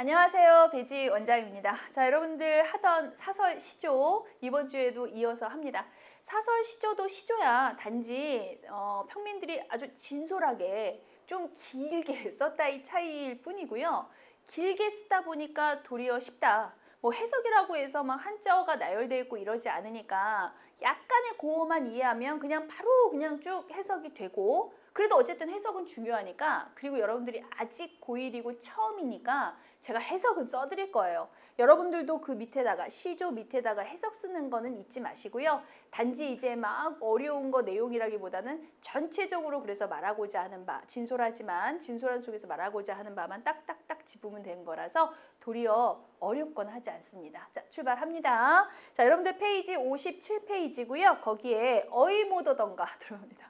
안녕하세요. 배지 원장입니다. 자, 여러분들 하던 사설 시조 이번 주에도 이어서 합니다. 사설 시조도 시조야. 단지 평민들이 아주 진솔하게 좀 길게 썼다 이 차이일 뿐이고요. 길게 쓰다 보니까 도리어 쉽다. 뭐 해석이라고 해서 막 한자어가 나열되어 있고 이러지 않으니까 약간의 고어만 이해하면 그냥 바로 그냥 쭉 해석이 되고, 그래도 어쨌든 해석은 중요하니까, 그리고 여러분들이 아직 고1이고 처음이니까 제가 해석은 써드릴 거예요. 여러분들도 그 밑에다가 시조 밑에다가 해석 쓰는 거는 잊지 마시고요. 단지 이제 막 어려운 거 내용이라기보다는 전체적으로 그래서 말하고자 하는 바, 진솔하지만 진솔한 속에서 말하고자 하는 바만 딱딱딱 짚으면 되는 거라서 도리어 어렵거나 하지 않습니다. 자, 출발합니다. 자, 여러분들 페이지 57페이지고요. 거기에 어이 못 오던가 들어갑니다.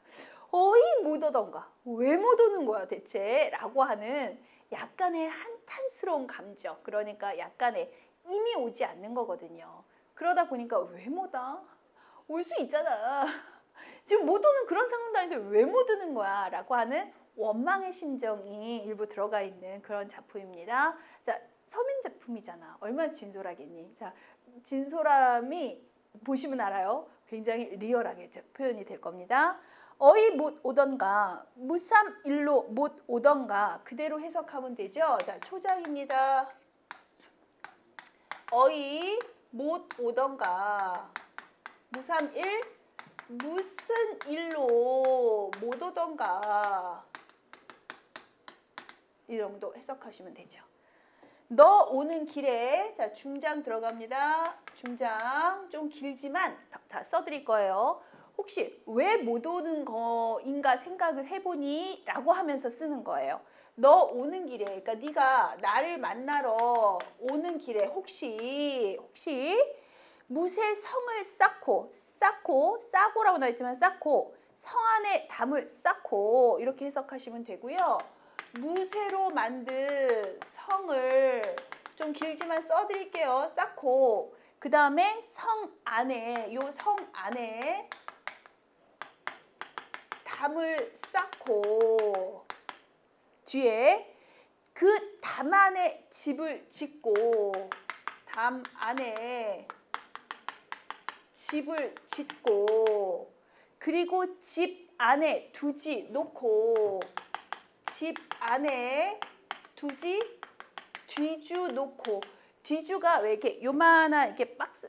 어이 못 오던가, 왜 못 오는 거야 대체? 라고 하는 약간의 한탄스러운 감정, 그러니까 약간의 힘이 오지 않는 거거든요. 그러다 보니까 왜 못 와? 올 수 있잖아. 지금 못 오는 그런 상황도 아닌데 왜 못 오는 거야? 라고 하는 원망의 심정이 일부 들어가 있는 그런 작품입니다. 자, 서민 작품이잖아. 얼마나 진솔하겠니? 자, 진솔함이 보시면 알아요. 굉장히 리얼하게 표현이 될 겁니다. 어이 못 오던가, 무삼일로 못 오던가 그대로 해석하면 되죠. 자, 초장입니다. 어이 못 오던가, 무삼일 무슨 일로 못 오던가, 이 정도 해석하시면 되죠. 너 오는 길에, 자, 중장 들어갑니다. 중장 좀 길지만 다 써드릴 거예요. 혹시 왜 못 오는 거인가 생각을 해보니? 라고 하면서 쓰는 거예요. 너 오는 길에, 그러니까 네가 나를 만나러 오는 길에 혹시 무쇠 성을 싸고라고 나와있지만 쌓고, 성 안에 담을 쌓고 이렇게 해석하시면 되고요. 무쇠로 만든 성을 좀 길지만 써드릴게요. 쌓고, 그 다음에 성 안에, 요 성 안에 담을 쌓고, 뒤에 그 담 안에 집을 짓고, 담 안에 집을 짓고, 그리고 집 안에 두지 놓고, 집 안에 두지 뒤주 놓고. 뒤주가 왜 이렇게 요만한 이렇게 박스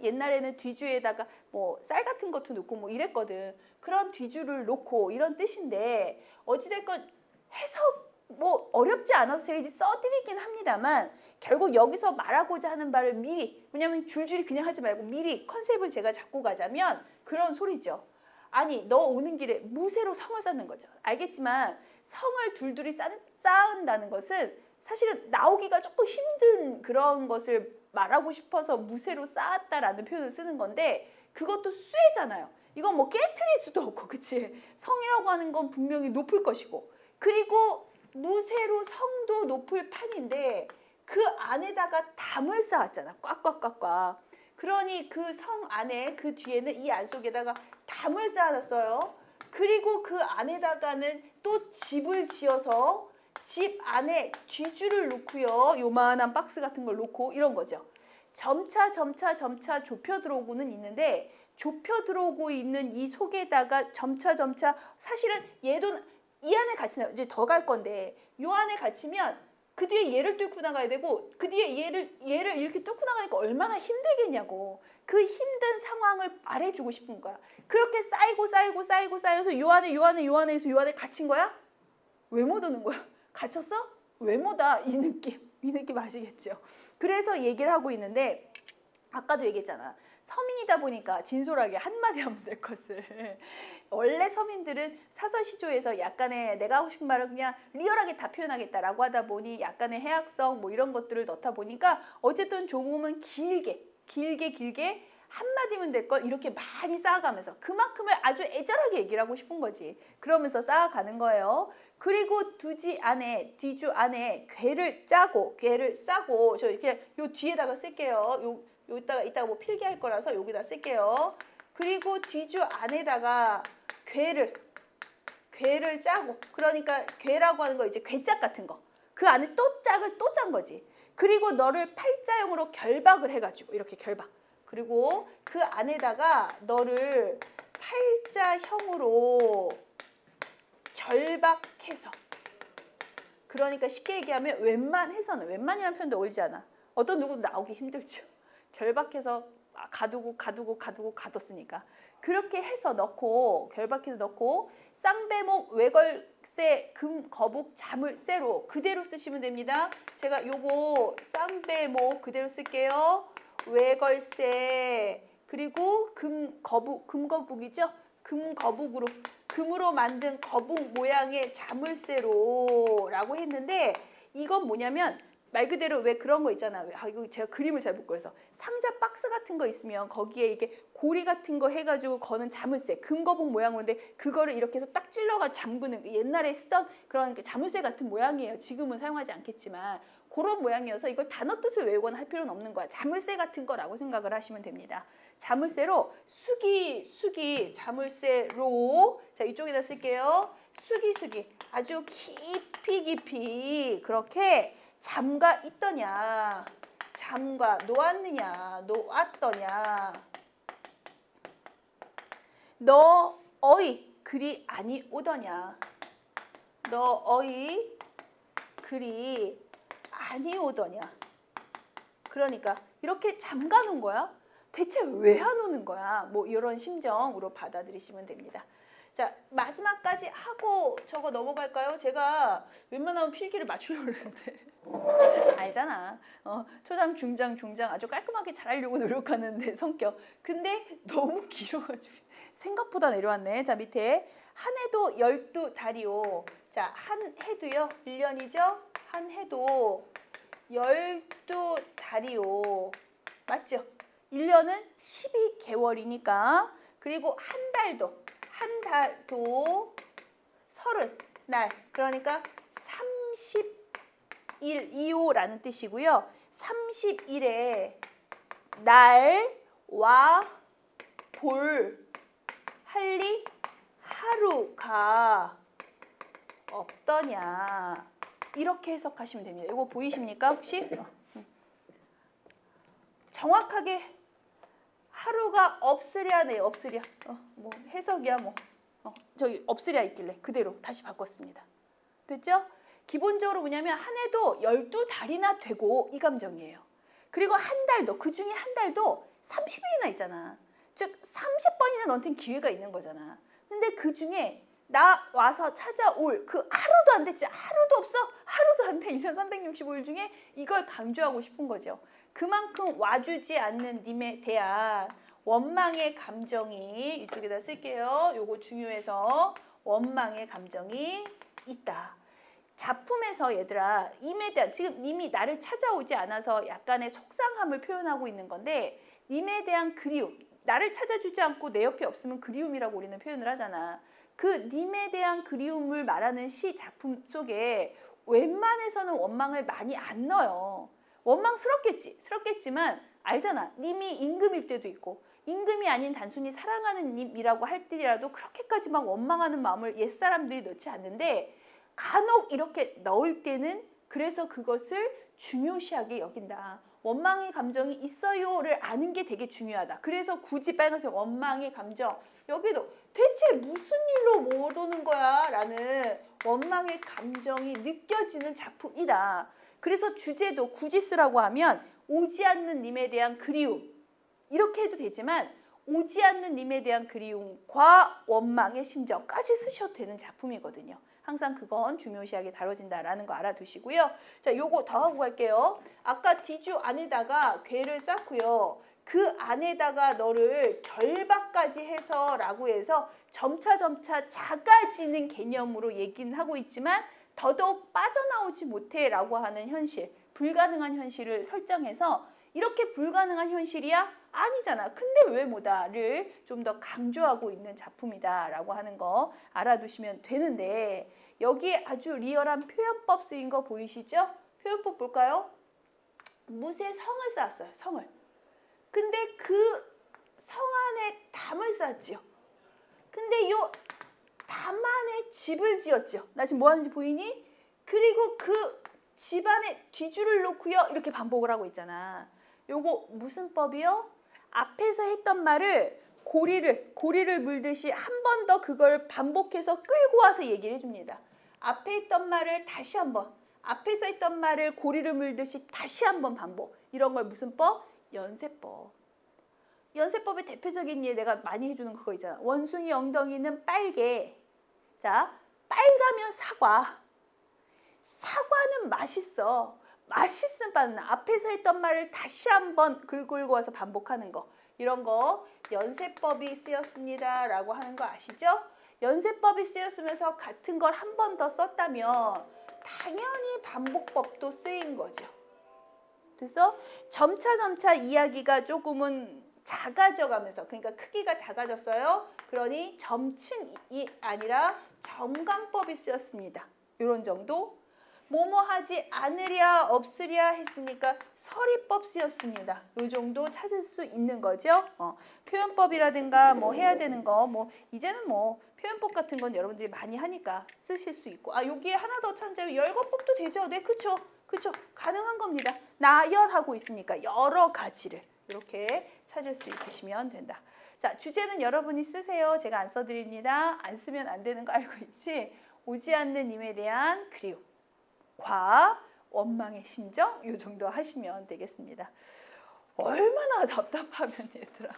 옛날에는 뒤주에다가 뭐 쌀 같은 것도 넣고 뭐 이랬거든. 그런 뒤주를 놓고 이런 뜻인데, 어찌됐건 해석 뭐 어렵지 않아서 제가 이제 써드리긴 합니다만, 결국 여기서 말하고자 하는 바를 미리, 왜냐면 줄줄이 그냥 하지 말고 미리 컨셉을 제가 잡고 가자면 그런 소리죠. 아니, 너 오는 길에 무쇠로 성을 쌓는 거죠. 알겠지만 성을 둘둘이 쌓는다는 것은 사실은 나오기가 조금 힘든 그런 것을 말하고 싶어서 무쇠로 쌓았다라는 표현을 쓰는 건데, 그것도 쇠잖아요. 이건 뭐 깨트릴 수도 없고, 그치? 성이라고 하는 건 분명히 높을 것이고, 그리고 무쇠로 성도 높을 판인데 그 안에다가 담을 쌓았잖아. 꽉꽉꽉꽉. 그러니 그 성 안에, 그 뒤에는 이 안 속에다가 담을 쌓아놨어요. 그리고 그 안에다가는 또 집을 지어서 집 안에 뒤주를 놓고요. 요만한 박스 같은 걸 놓고 이런 거죠. 점차 좁혀 들어오고는 있는데, 좁혀 들어오고 있는 이 속에다가 점차 사실은 얘도 이 안에 갇히나 이제 더 갈 건데, 요 안에 갇히면 그 뒤에 얘를 뚫고 나가야 되고, 그 뒤에 얘를 이렇게 뚫고 나가니까 얼마나 힘들겠냐고. 그 힘든 상황을 말해주고 싶은 거야. 그렇게 쌓여서 요 안에서 요 안에 갇힌 거야? 왜 못 오는 거야? 갇혔어? 왜 못 와? 이 느낌 아시겠죠? 그래서 얘기를 하고 있는데, 아까도 얘기했잖아. 서민이다 보니까 진솔하게 한마디 하면 될 것을. 원래 서민들은 사설시조에서 약간의 내가 하고 싶은 말을 그냥 리얼하게 다 표현하겠다라고 하다 보니 약간의 해학성 뭐 이런 것들을 넣다 보니까 어쨌든 조금은 길게 한마디면 될 걸 이렇게 많이 쌓아가면서 그만큼을 아주 애절하게 얘기를 하고 싶은 거지. 그러면서 쌓아가는 거예요. 그리고 뒤주 안에 괴를 짜고, 괴를 싸고, 저 이렇게 요 뒤에다가 쓸게요. 이따가 뭐 필기할 거라서 여기다 쓸게요. 그리고 뒤주 안에다가 괴를 짜고, 그러니까 괴라고 하는 거 이제 괴짝 같은 거. 그 안에 또 짝을 또 짠 거지. 그리고 너를 팔자형으로 결박을 해가지고 이렇게 결박. 그리고 그 안에다가 너를 팔자형으로 결박해서. 그러니까 쉽게 얘기하면 웬만해서는, 웬만이라는 표현도 어울리지 않아. 어떤 누구도 나오기 힘들죠. 결박해서 가뒀으니까. 그렇게 해서 넣고, 결박해서 넣고, 쌍배목, 외걸세, 금거북, 자물쇠로 그대로 쓰시면 됩니다. 제가 요거 쌍배목 그대로 쓸게요. 외걸세, 그리고 금거북이죠. 금거북으로, 금으로 만든 거북 모양의 자물쇠로라고 했는데, 이건 뭐냐면 말 그대로 왜 그런 거 있잖아. 이거 제가 그림을 잘 못 그려서 상자 박스 같은 거 있으면 거기에 이게 고리 같은 거 해가지고 거는 자물쇠, 금거북 모양인데 그거를 이렇게 해서 딱 찔러가 잠그는 옛날에 쓰던 그런 자물쇠 같은 모양이에요. 지금은 사용하지 않겠지만 그런 모양이어서 이걸 단어 뜻을 외우거나 할 필요는 없는 거야. 자물쇠 같은 거라고 생각을 하시면 됩니다. 자물쇠로 수기 자물쇠로, 자 이쪽에다 쓸게요. 수기 아주 깊이 그렇게 잠가 있더냐, 잠가 놓았더냐, 너 어이 그리 아니 오더냐, 너 어이 그리 아니 오더냐. 그러니까 이렇게 잠가 놓은 거야. 대체 왜 안 오는 거야? 뭐 이런 심정으로 받아들이시면 됩니다. 자, 마지막까지 하고 저거 넘어갈까요? 제가 웬만하면 필기를 맞추려고 했는데 알잖아. 초장, 중장, 중장 아주 깔끔하게 잘하려고 노력하는데 성격. 근데 너무 길어가지고 생각보다 내려왔네. 자, 밑에 한 해도 12달이요. 자, 한 해도요. 1년이죠? 한 해도 12달이요. 맞죠? 1년은 12개월이니까. 그리고 한 달도 30날. 그러니까 30일이요라는 뜻이고요. 30일에 날와 볼 할리 하루가 없더냐. 이렇게 해석하시면 됩니다. 이거 보이십니까 혹시? 정확하게 하루가 없으랴네요. 없으랴. 뭐 해석이야 뭐. 저기 없으랴 있길래 그대로 다시 바꿨습니다. 됐죠? 기본적으로 뭐냐면 한 해도 12달이나 되고 이 감정이에요. 그리고 한 달도, 그 중에 한 달도 30일이나 있잖아. 즉 30번이나 너한테는 기회가 있는 거잖아. 근데 그 중에 나 와서 찾아올 그 하루도 안 됐지. 하루도 없어. 하루도 안 돼. 1년 365일 중에 이걸 강조하고 싶은 거죠. 그만큼 와주지 않는 님에 대한 원망의 감정이, 이쪽에다 쓸게요. 요거 중요해서 원망의 감정이 있다. 작품에서 얘들아, 님에 대한, 지금 님이 나를 찾아오지 않아서 약간의 속상함을 표현하고 있는 건데, 님에 대한 그리움, 나를 찾아주지 않고 내 옆에 없으면 그리움이라고 우리는 표현을 하잖아. 그 님에 대한 그리움을 말하는 시 작품 속에 웬만해서는 원망을 많이 안 넣어요. 스럽겠지만 알잖아. 님이 임금일 때도 있고 임금이 아닌 단순히 사랑하는 님이라고 할 때라도 그렇게까지 막 원망하는 마음을 옛사람들이 넣지 않는데, 간혹 이렇게 넣을 때는 그래서 그것을 중요시하게 여긴다. 원망의 감정이 있어요를 아는 게 되게 중요하다. 그래서 굳이 빨간색 원망의 감정, 여기도 대체 무슨 일로 못 오는 거야? 라는 원망의 감정이 느껴지는 작품이다. 그래서 주제도 굳이 쓰라고 하면 오지 않는 님에 대한 그리움, 이렇게 해도 되지만 오지 않는 님에 대한 그리움과 원망의 심정까지 쓰셔도 되는 작품이거든요. 항상 그건 중요시하게 다뤄진다라는 거 알아두시고요. 자, 요거 더 하고 갈게요. 아까 뒤주 안에다가 괴를 쌓고요. 그 안에다가 너를 결박까지 해서 라고 해서 점차 작아지는 개념으로 얘기는 하고 있지만 더더욱 빠져나오지 못해 라고 하는 현실, 불가능한 현실을 설정해서 이렇게 불가능한 현실이야? 아니잖아. 근데 왜 뭐다를 좀 더 강조하고 있는 작품이다 라고 하는 거 알아두시면 되는데, 여기에 아주 리얼한 표현법 쓰인 거 보이시죠? 표현법 볼까요? 무쇠 성을 쌓았어요. 성을. 근데 그 성 안에 담을 쌓았지요. 근데 요 담 안에 집을 지었지요. 나 지금 뭐 하는지 보이니? 그리고 그 집 안에 뒤줄을 놓고요. 이렇게 반복을 하고 있잖아. 요거 무슨 법이요? 앞에서 했던 말을 고리를 물듯이 한 번 더 그걸 반복해서 끌고 와서 얘기를 해줍니다. 앞에 했던 말을 다시 한번, 앞에서 했던 말을 고리를 물듯이 다시 한번 반복. 이런 걸 무슨 법? 연세법. 연세법의 대표적인 예 내가 많이 해주는 그거 있잖아. 원숭이 엉덩이는 빨개. 자, 빨가면 사과. 사과는 맛있어. 맛있음 바는 앞에서 했던 말을 다시 한번 끌고 와서 반복하는 거. 이런 거 연세법이 쓰였습니다 라고 하는 거 아시죠? 연세법이 쓰였으면서 같은 걸 한 번 더 썼다면 당연히 반복법도 쓰인 거죠. 그래서 점차 이야기가 조금은 작아져 가면서, 그러니까 크기가 작아졌어요. 그러니 점층이 아니라 점강법이 쓰였습니다. 이런 정도. 뭐뭐 하지 않으랴 없으랴 했으니까 서리법 쓰였습니다. 이 정도 찾을 수 있는 거죠. 표현법이라든가 뭐 해야 되는 거 뭐 이제는 뭐 표현법 같은 건 여러분들이 많이 하니까 쓰실 수 있고, 여기에 하나 더 찾는데 열거법도 되죠. 네, 그쵸 가능한 겁니다. 나열하고 있으니까 여러 가지를 이렇게 찾을 수 있으시면 된다. 자, 주제는 여러분이 쓰세요. 제가 안 써드립니다. 안 쓰면 안 되는 거 알고 있지? 오지 않는 님에 대한 그리움, 과 원망의 심정, 이 정도 하시면 되겠습니다. 얼마나 답답하면 얘들아,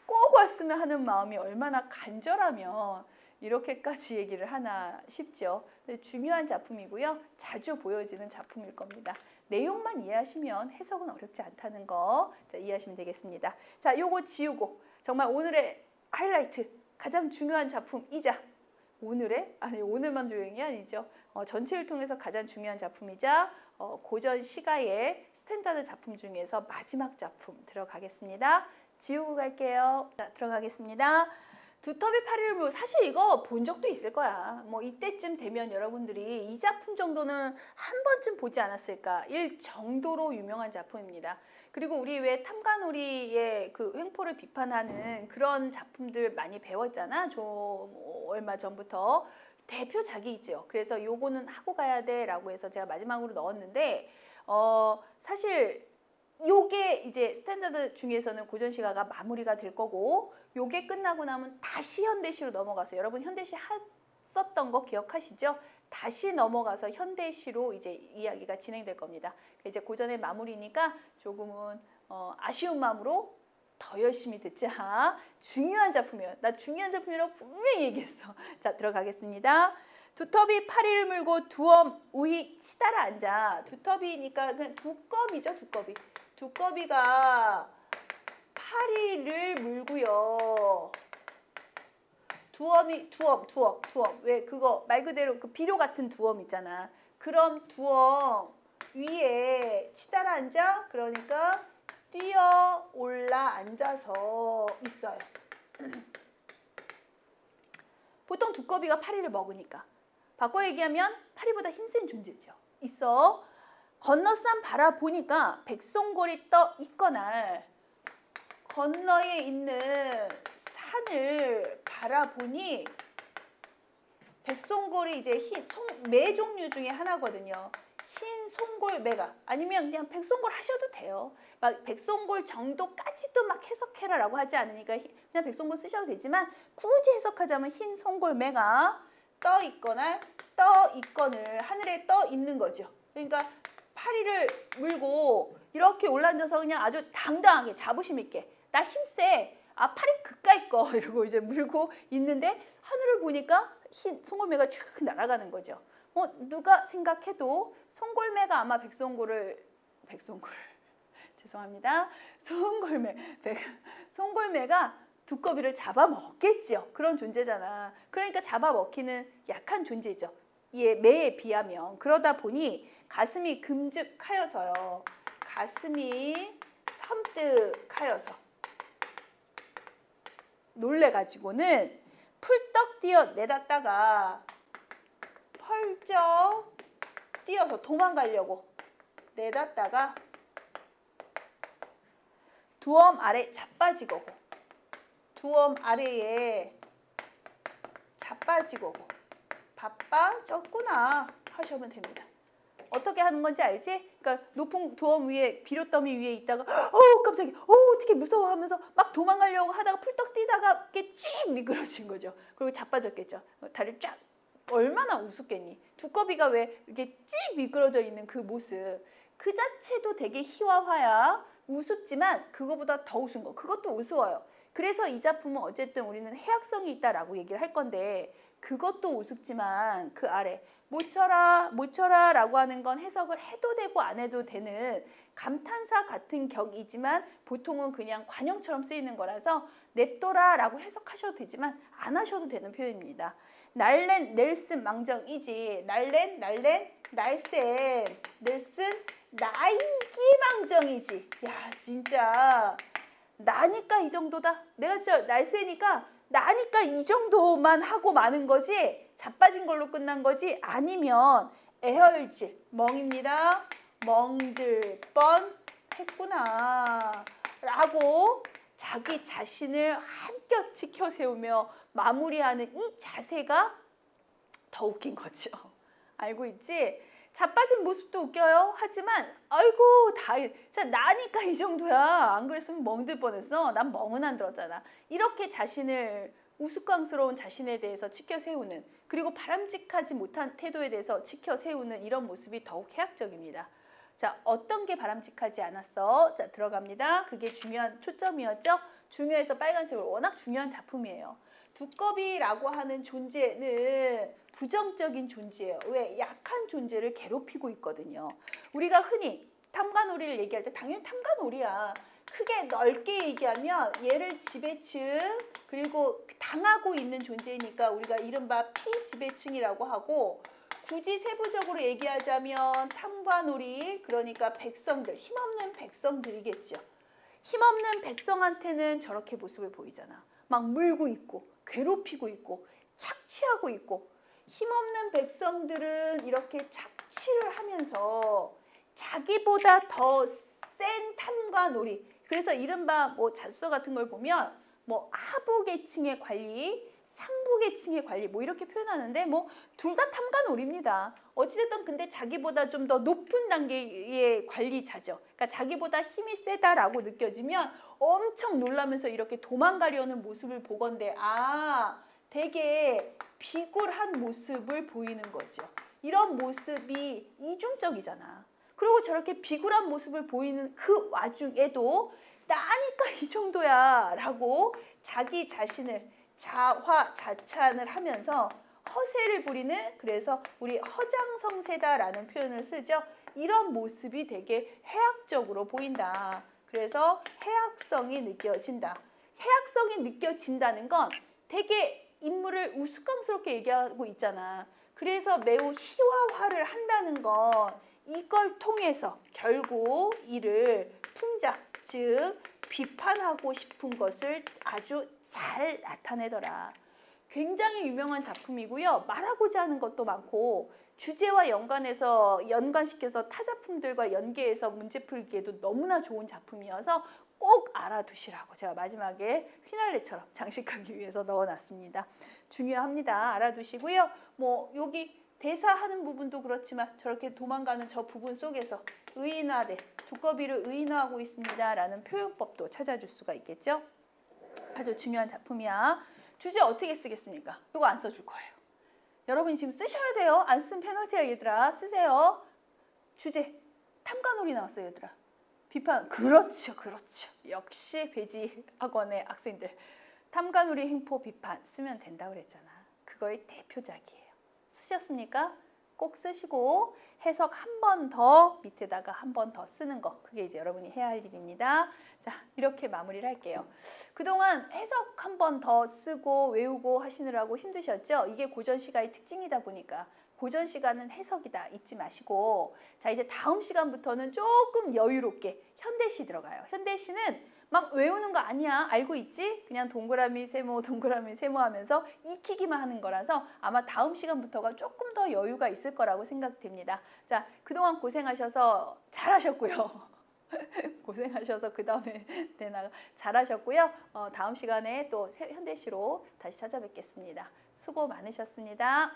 꼭 왔으면 하는 마음이 얼마나 간절하면 이렇게까지 얘기를 하나 싶죠. 근데 중요한 작품이고요. 자주 보여지는 작품일 겁니다. 내용만 이해하시면 해석은 어렵지 않다는 거 이해하시면 되겠습니다. 자, 요거 지우고 정말 오늘의 하이라이트, 가장 중요한 작품이자 오늘만 조용히 아니죠. 전체를 통해서 가장 중요한 작품이자 고전 시가의 스탠다드 작품 중에서 마지막 작품 들어가겠습니다. 지우고 갈게요. 자, 들어가겠습니다. 두터비 파리를 사실 이거 본 적도 있을 거야. 뭐 이때쯤 되면 여러분들이 이 작품 정도는 한 번쯤 보지 않았을까 일 정도로 유명한 작품입니다. 그리고 우리 왜 탐관오리의 그 횡포를 비판하는 그런 작품들 많이 배웠잖아. 좀 얼마 전부터. 대표작이 있죠. 그래서 요거는 하고 가야 돼 라고 해서 제가 마지막으로 넣었는데 사실 요게 이제 스탠다드 중에서는 고전 시가가 마무리가 될 거고, 요게 끝나고 나면 다시 현대시로 넘어가서, 여러분 현대시 썼던 거 기억하시죠? 다시 넘어가서 현대시로 이제 이야기가 진행될 겁니다. 이제 고전의 마무리니까 조금은 아쉬운 마음으로 더 열심히 듣자. 중요한 작품이에요. 나 중요한 작품이라고 분명히 얘기했어. 자, 들어가겠습니다. 두터비 파리를 물고 두엄 우히 치달아 앉아. 두터비니까 그냥 두꺼비죠, 두꺼비. 두꺼비가 파리를 물고요. 두엄. 왜 그거 말 그대로 그 비료 같은 두엄 있잖아. 그런 두엄 위에 치달아 앉아. 그러니까 뛰어 올라 앉아서 있어요. 보통 두꺼비가 파리를 먹으니까. 바꿔 얘기하면 파리보다 힘센 존재죠. 있어. 건너산 바라보니까 백송골이 떠 있거날. 건너에 있는 산을 바라보니 백송골이 이제 매 종류 중에 하나거든요. 흰 송골매가, 아니면 그냥 백송골 하셔도 돼요. 막 백송골 정도까지도 막 해석해라라고 하지 않으니까 그냥 백송골 쓰셔도 되지만, 굳이 해석하자면 흰 송골매가 떠 있거나 떠 있거늘 하늘에 떠 있는 거죠. 그러니까 파리를 물고 이렇게 올라앉아서 그냥 아주 당당하게 자부심 있게, 나 힘세, 파리 그까이 거 이러고 이제 물고 있는데 하늘을 보니까 흰 송골매가 쭉 날아가는 거죠. 누가 생각해도 송골매가 아마 죄송합니다. 송골매가 두꺼비를 잡아먹겠죠. 그런 존재잖아. 그러니까 잡아먹히는 약한 존재죠. 매에 비하면. 그러다 보니 가슴이 금죽하여서요. 가슴이 섬뜩하여서 놀래가지고는 풀떡 뛰어 내렸다가 펄쩍 뛰어서 도망가려고 내렸다가 두엄 아래 자빠지고, 두엄 아래에 자빠지고, 바빠졌구나 하시면 됩니다. 어떻게 하는 건지 알지? 그러니까 높은 두엄 위에 비료더미 위에 있다가 깜짝이야. 어떻게 무서워 하면서 막 도망가려고 하다가 풀떡 뛰다가 이렇게 쭉 미끄러진 거죠. 그리고 자빠졌겠죠. 다리를 쫙 얼마나 우습겠니? 두꺼비가 왜 이렇게 쭉 미끄러져 있는 그 모습 그 자체도 되게 희화화야 우습지만 그거보다 더 우스운 거 그것도 우스워요. 그래서 이 작품은 어쨌든 우리는 해악성이 있다라고 얘기를 할 건데 그것도 우습지만 그 아래 모쳐라 라고 하는 건 해석을 해도 되고 안 해도 되는 감탄사 같은 격이지만 보통은 그냥 관용처럼 쓰이는 거라서 냅둬라 라고 해석하셔도 되지만 안 하셔도 되는 표현입니다. 날렌 넬슨 망정이지 날렌 날쌤 넬슨 나이기 망정이지. 야 진짜 나니까 이 정도다. 내가 진짜 날쌔니까 나니까 이 정도만 하고 마는 거지 자빠진 걸로 끝난 거지 아니면 애헐질 멍입니다. 멍들 뻔 했구나 라고 자기 자신을 한껏 지켜 세우며 마무리하는 이 자세가 더 웃긴 거죠. 알고 있지? 자빠진 모습도 웃겨요. 하지만 아이고 자 나니까 이 정도야. 안 그랬으면 멍들 뻔했어. 난 멍은 안 들었잖아. 이렇게 자신을 우스꽝스러운 자신에 대해서 지켜 세우는 그리고 바람직하지 못한 태도에 대해서 지켜 세우는 이런 모습이 더욱 해악적입니다. 자 어떤 게 바람직하지 않았어? 자 들어갑니다. 그게 중요한 초점이었죠. 중요해서 빨간색으로 워낙 중요한 작품이에요. 두꺼비라고 하는 존재는 부정적인 존재예요. 왜? 약한 존재를 괴롭히고 있거든요. 우리가 흔히 탐관오리를 얘기할 때 당연히 탐관오리야. 크게 넓게 얘기하면 얘를 지배층 그리고 당하고 있는 존재니까 우리가 이른바 피지배층이라고 하고 굳이 세부적으로 얘기하자면 탐관오리 그러니까 백성들 힘없는 백성들이겠죠. 힘없는 백성한테는 저렇게 모습을 보이잖아. 막 물고 있고 괴롭히고 있고 착취하고 있고 힘없는 백성들은 이렇게 착취를 하면서 자기보다 더 센 탐관오리 그래서 이른바 뭐 자소서 같은 걸 보면 뭐 하부 계층의 관리 상부 계층의 관리 뭐 이렇게 표현하는데 뭐 둘 다 탐관오리입니다. 어찌됐든 근데 자기보다 좀 더 높은 단계의 관리자죠. 그러니까 자기보다 힘이 세다라고 느껴지면 엄청 놀라면서 이렇게 도망가려는 모습을 보건대 되게 비굴한 모습을 보이는 거죠. 이런 모습이 이중적이잖아. 그리고 저렇게 비굴한 모습을 보이는 그 와중에도 나니까 이 정도야 라고 자기 자신을 자화자찬을 하면서 허세를 부리는 그래서 우리 허장성세다라는 표현을 쓰죠. 이런 모습이 되게 해악적으로 보인다. 그래서 해악성이 느껴진다. 해악성이 느껴진다는 건 되게 인물을 우스꽝스럽게 얘기하고 있잖아. 그래서 매우 희화화를 한다는 건 이걸 통해서 결국 이를 풍자, 즉 비판하고 싶은 것을 아주 잘 나타내더라. 굉장히 유명한 작품이고요. 말하고자 하는 것도 많고 주제와 연관시켜서 타 작품들과 연계해서 문제 풀기에도 너무나 좋은 작품이어서 꼭 알아두시라고 제가 마지막에 휘날레처럼 장식하기 위해서 넣어놨습니다. 중요합니다. 알아두시고요. 뭐 여기 대사하는 부분도 그렇지만 저렇게 도망가는 저 부분 속에서 의인화돼 두꺼비를 의인화하고 있습니다 라는 표현법도 찾아줄 수가 있겠죠. 아주 중요한 작품이야. 주제 어떻게 쓰겠습니까? 이거 안 써줄 거예요. 여러분이 지금 쓰셔야 돼요. 안 쓰면 페널티야 얘들아. 쓰세요. 주제 탐관오리 나왔어요 얘들아. 비판 그렇죠. 역시 배지 학원의 학생들 탐관오리 행포 비판 쓰면 된다고 그랬잖아. 그거의 대표작이에요. 쓰셨습니까? 꼭 쓰시고 해석 한 번 더 밑에다가 한 번 더 쓰는 거 그게 이제 여러분이 해야 할 일입니다. 자 이렇게 마무리를 할게요. 그동안 해석 한 번 더 쓰고 외우고 하시느라고 힘드셨죠? 이게 고전 시가의 특징이다 보니까 고전 시간은 해석이다 잊지 마시고 자 이제 다음 시간부터는 조금 여유롭게 현대시 들어가요. 현대시는 막 외우는 거 아니야. 알고 있지? 그냥 동그라미 세모 하면서 익히기만 하는 거라서 아마 다음 시간부터가 조금 더 여유가 있을 거라고 생각됩니다. 자, 그동안 고생하셔서 잘하셨고요. 고생하셔서 그 다음에 잘하셨고요. 다음 시간에 또 현대시로 다시 찾아뵙겠습니다. 수고 많으셨습니다.